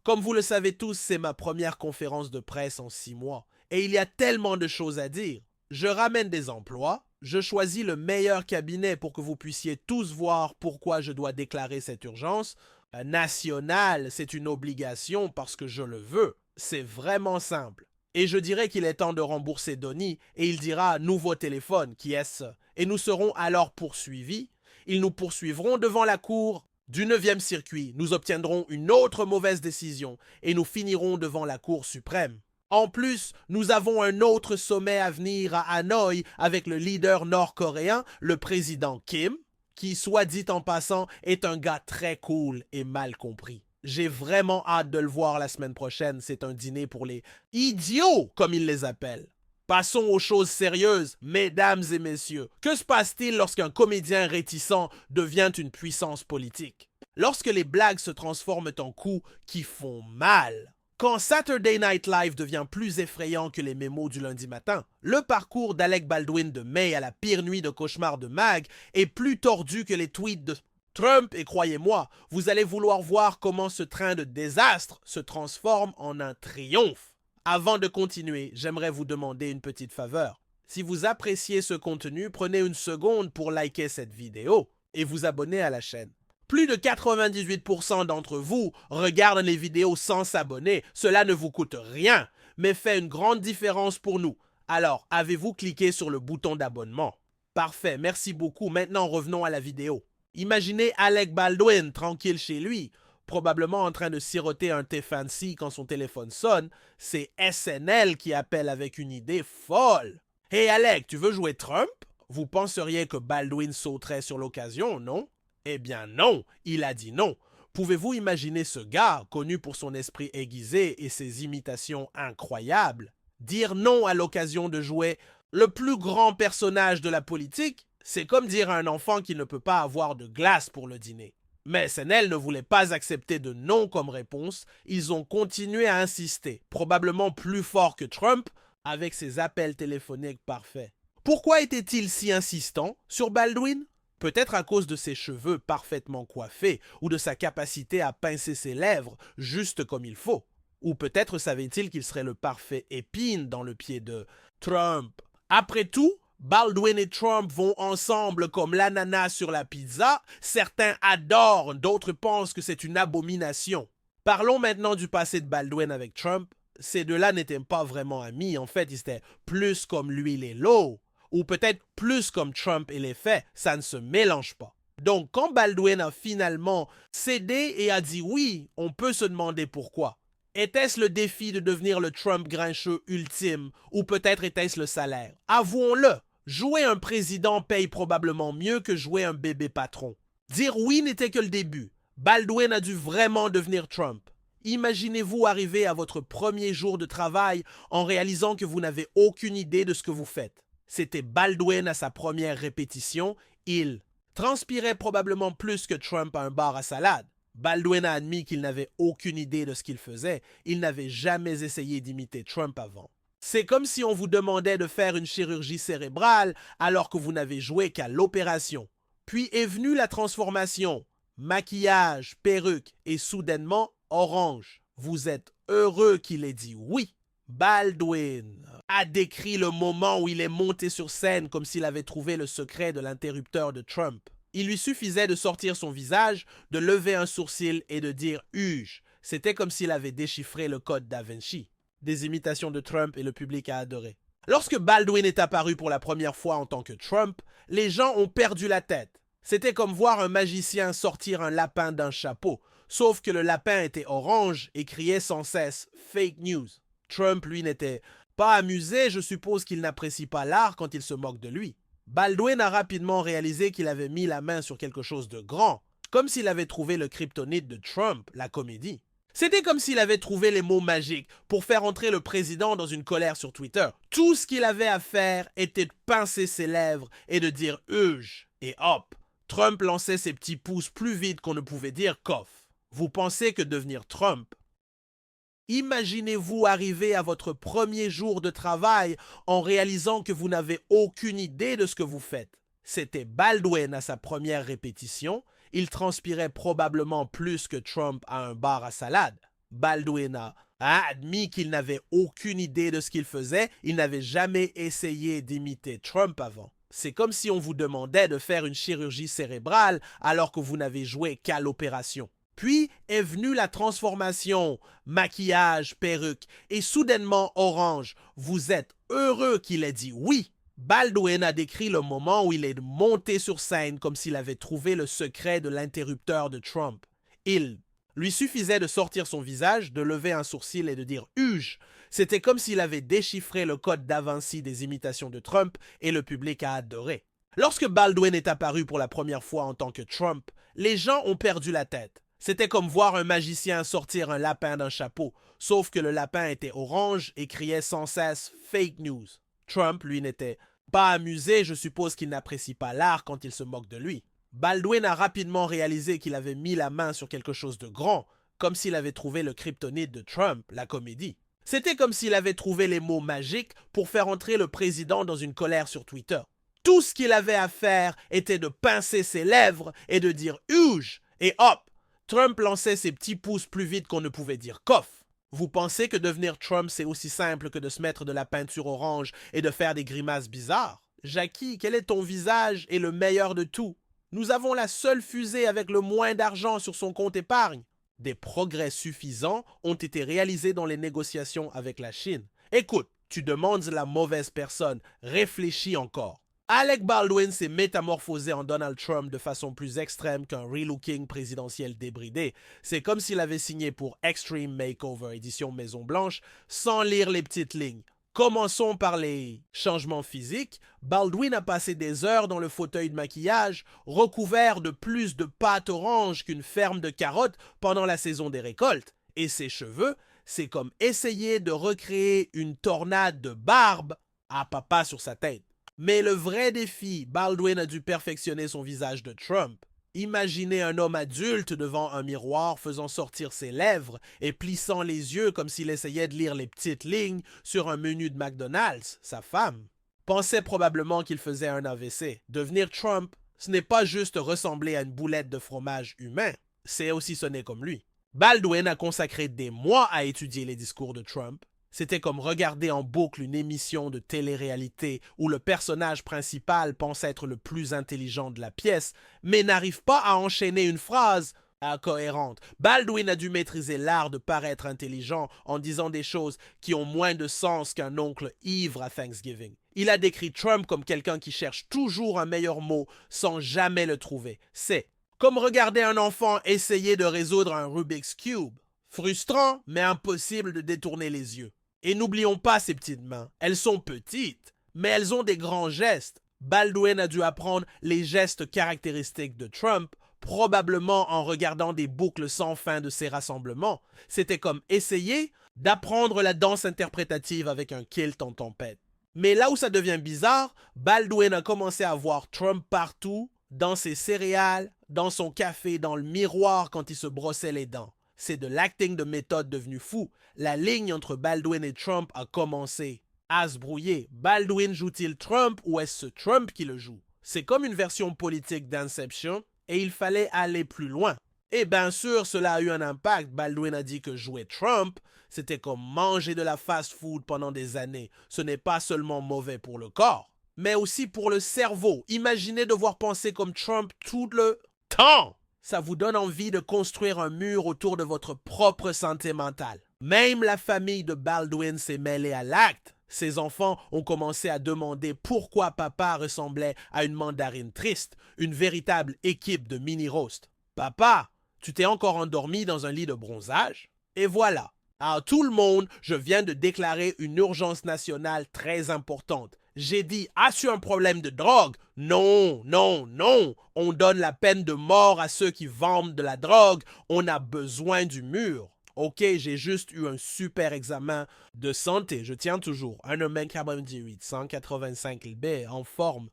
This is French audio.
Comme vous le savez tous, c'est ma première conférence de presse en 6 mois. Et il y a tellement de choses à dire. Je ramène des emplois, je choisis le meilleur cabinet pour que vous puissiez tous voir pourquoi je dois déclarer cette urgence. Nationale, c'est une obligation parce que je le veux. C'est vraiment simple. Et je dirais qu'il est temps de rembourser Donny et il dira nouveau téléphone, qui est-ce? Et nous serons alors poursuivis. Ils nous poursuivront devant la cour du 9e circuit. Nous obtiendrons une autre mauvaise décision et nous finirons devant la Cour suprême. En plus, nous avons un autre sommet à venir à Hanoï avec le leader nord-coréen, le président Kim, qui, soit dit en passant, est un gars très cool et mal compris. J'ai vraiment hâte de le voir la semaine prochaine. C'est un dîner pour les idiots, comme ils les appellent. Passons aux choses sérieuses, mesdames et messieurs. Que se passe-t-il lorsqu'un comédien réticent devient une puissance politique? Lorsque les blagues se transforment en coups qui font mal. Quand Saturday Night Live devient plus effrayant que les mémos du lundi matin, le parcours d'Alec Baldwin de mai à la pire nuit de cauchemar de Mag est plus tordu que les tweets de Trump et croyez-moi, vous allez vouloir voir comment ce train de désastre se transforme en un triomphe. Avant de continuer, j'aimerais vous demander une petite faveur. Si vous appréciez ce contenu, prenez une seconde pour liker cette vidéo et vous abonner à la chaîne. Plus de 98% d'entre vous regardent les vidéos sans s'abonner. Cela ne vous coûte rien, mais fait une grande différence pour nous. Alors, avez-vous cliqué sur le bouton d'abonnement? Parfait, merci beaucoup. Maintenant, revenons à la vidéo. Imaginez Alec Baldwin tranquille chez lui, probablement en train de siroter un thé fancy quand son téléphone sonne. C'est SNL qui appelle avec une idée folle. Hey Alec, tu veux jouer Trump? Vous penseriez que Baldwin sauterait sur l'occasion, non? Eh bien non, il a dit non. Pouvez-vous imaginer ce gars, connu pour son esprit aiguisé et ses imitations incroyables, dire non à l'occasion de jouer le plus grand personnage de la politique? C'est comme dire à un enfant qu'il ne peut pas avoir de glace pour le dîner. Mais SNL ne voulait pas accepter de non comme réponse. Ils ont continué à insister, probablement plus fort que Trump, avec ses appels téléphoniques parfaits. Pourquoi était-il si insistant sur Baldwin? Peut-être à cause de ses cheveux parfaitement coiffés ou de sa capacité à pincer ses lèvres juste comme il faut. Ou peut-être savait-il qu'il serait le parfait épine dans le pied de Trump. Après tout, Baldwin et Trump vont ensemble comme l'ananas sur la pizza. Certains adorent, d'autres pensent que c'est une abomination. Parlons maintenant du passé de Baldwin avec Trump. Ces deux-là n'étaient pas vraiment amis. En fait, ils étaient plus comme l'huile et l'eau. Ou peut-être plus comme Trump et les faits, ça ne se mélange pas. Donc, quand Baldwin a finalement cédé et a dit oui, on peut se demander pourquoi. Était-ce le défi de devenir le Trump grincheux ultime ou peut-être était-ce le salaire? Avouons-le, jouer un président paye probablement mieux que jouer un bébé patron. Dire oui n'était que le début. Baldwin a dû vraiment devenir Trump. Imaginez-vous arriver à votre premier jour de travail en réalisant que vous n'avez aucune idée de ce que vous faites. C'était Baldwin à sa première répétition. Il transpirait probablement plus que Trump à un bar à salade. Baldwin a admis qu'il n'avait aucune idée de ce qu'il faisait. Il n'avait jamais essayé d'imiter Trump avant. C'est comme si on vous demandait de faire une chirurgie cérébrale alors que vous n'avez joué qu'à l'opération. Puis est venue la transformation. Maquillage, perruque et soudainement orange. Vous êtes heureux qu'il ait dit oui. Baldwin a décrit le moment où il est monté sur scène comme s'il avait trouvé le secret de l'interrupteur de Trump. Il lui suffisait de sortir son visage, de lever un sourcil et de dire « Huge ». C'était comme s'il avait déchiffré le code Da Vinci. Des imitations de Trump et le public a adoré. Lorsque Baldwin est apparu pour la première fois en tant que Trump, les gens ont perdu la tête. C'était comme voir un magicien sortir un lapin d'un chapeau, sauf que le lapin était orange et criait sans cesse « Fake news ». Trump, lui, n'était pas amusé, je suppose qu'il n'apprécie pas l'art quand il se moque de lui. Baldwin a rapidement réalisé qu'il avait mis la main sur quelque chose de grand, comme s'il avait trouvé le kryptonite de Trump, la comédie. C'était comme s'il avait trouvé les mots magiques pour faire entrer le président dans une colère sur Twitter. Tout ce qu'il avait à faire était de pincer ses lèvres et de dire « Huge » et hop, Trump lançait ses petits pouces plus vite qu'on ne pouvait dire « Coff ». Vous pensez que devenir Trump? Imaginez-vous arriver à votre premier jour de travail en réalisant que vous n'avez aucune idée de ce que vous faites. C'était Baldwin à sa première répétition. Il transpirait probablement plus que Trump à un bar à salade. Baldwin a admis qu'il n'avait aucune idée de ce qu'il faisait, il n'avait jamais essayé d'imiter Trump avant. C'est comme si on vous demandait de faire une chirurgie cérébrale alors que vous n'avez joué qu'à l'opération. Puis est venue la transformation, maquillage, perruque, et soudainement orange. Vous êtes heureux qu'il ait dit oui. Baldwin a décrit le moment où il est monté sur scène comme s'il avait trouvé le secret de l'interrupteur de Trump. Il lui suffisait de sortir son visage, de lever un sourcil et de dire « Huge ». C'était comme s'il avait déchiffré le code Da Vinci des imitations de Trump et le public a adoré. Lorsque Baldwin est apparu pour la première fois en tant que Trump, les gens ont perdu la tête. C'était comme voir un magicien sortir un lapin d'un chapeau, sauf que le lapin était orange et criait sans cesse « Fake news ». Trump, lui, n'était pas amusé, je suppose qu'il n'apprécie pas l'art quand il se moque de lui. Baldwin a rapidement réalisé qu'il avait mis la main sur quelque chose de grand, comme s'il avait trouvé le kryptonite de Trump, la comédie. C'était comme s'il avait trouvé les mots magiques pour faire entrer le président dans une colère sur Twitter. Tout ce qu'il avait à faire était de pincer ses lèvres et de dire « huge » et hop, Trump lançait ses petits pouces plus vite qu'on ne pouvait dire « coff ». Vous pensez que devenir Trump, c'est aussi simple que de se mettre de la peinture orange et de faire des grimaces bizarres? Jackie, quel est ton visage et le meilleur de tout? Nous avons la seule fusée avec le moins d'argent sur son compte épargne. Des progrès suffisants ont été réalisés dans les négociations avec la Chine. Écoute, tu demandes la mauvaise personne, réfléchis encore. Alec Baldwin s'est métamorphosé en Donald Trump de façon plus extrême qu'un relooking présidentiel débridé. C'est comme s'il avait signé pour Extreme Makeover édition Maison Blanche sans lire les petites lignes. Commençons par les changements physiques. Baldwin a passé des heures dans le fauteuil de maquillage, recouvert de plus de pâte orange qu'une ferme de carottes pendant la saison des récoltes. Et ses cheveux, c'est comme essayer de recréer une tornade de barbe à papa sur sa tête. Mais le vrai défi, Baldwin a dû perfectionner son visage de Trump. Imaginez un homme adulte devant un miroir faisant sortir ses lèvres et plissant les yeux comme s'il essayait de lire les petites lignes sur un menu de McDonald's. Sa femme pensait probablement qu'il faisait un AVC. Devenir Trump, ce n'est pas juste ressembler à une boulette de fromage humain, c'est aussi sonner comme lui. Baldwin a consacré des mois à étudier les discours de Trump. C'était comme regarder en boucle une émission de télé-réalité où le personnage principal pense être le plus intelligent de la pièce, mais n'arrive pas à enchaîner une phrase incohérente. Baldwin a dû maîtriser l'art de paraître intelligent en disant des choses qui ont moins de sens qu'un oncle ivre à Thanksgiving. Il a décrit Trump comme quelqu'un qui cherche toujours un meilleur mot sans jamais le trouver. C'est comme regarder un enfant essayer de résoudre un Rubik's Cube. Frustrant, mais impossible de détourner les yeux. Et n'oublions pas ces petites mains. Elles sont petites, mais elles ont des grands gestes. Baldwin a dû apprendre les gestes caractéristiques de Trump, probablement en regardant des boucles sans fin de ses rassemblements. C'était comme essayer d'apprendre la danse interprétative avec un kilt en tempête. Mais là où ça devient bizarre, Baldwin a commencé à voir Trump partout, dans ses céréales, dans son café, dans le miroir quand il se brossait les dents. C'est de l'acting de méthode devenu fou. La ligne entre Baldwin et Trump a commencé à se brouiller. Baldwin joue-t-il Trump ou est-ce Trump qui le joue? C'est comme une version politique d'Inception et il fallait aller plus loin. Et bien sûr, cela a eu un impact. Baldwin a dit que jouer Trump, c'était comme manger de la fast-food pendant des années. Ce n'est pas seulement mauvais pour le corps, mais aussi pour le cerveau. Imaginez devoir penser comme Trump tout le temps. Ça vous donne envie de construire un mur autour de votre propre santé mentale. Même la famille de Baldwin s'est mêlée à l'acte. Ses enfants ont commencé à demander pourquoi papa ressemblait à une mandarine triste, une véritable équipe de mini-roast. Papa, tu t'es encore endormi dans un lit de bronzage? Et voilà. À tout le monde, je viens de déclarer une urgence nationale très importante. J'ai dit, as-tu un problème de drogue? Non, non, non. On donne la peine de mort à ceux qui vendent de la drogue. On a besoin du mur. Ok, j'ai juste eu un super examen de santé. Je tiens toujours. 1m98, 185 lb, en forme.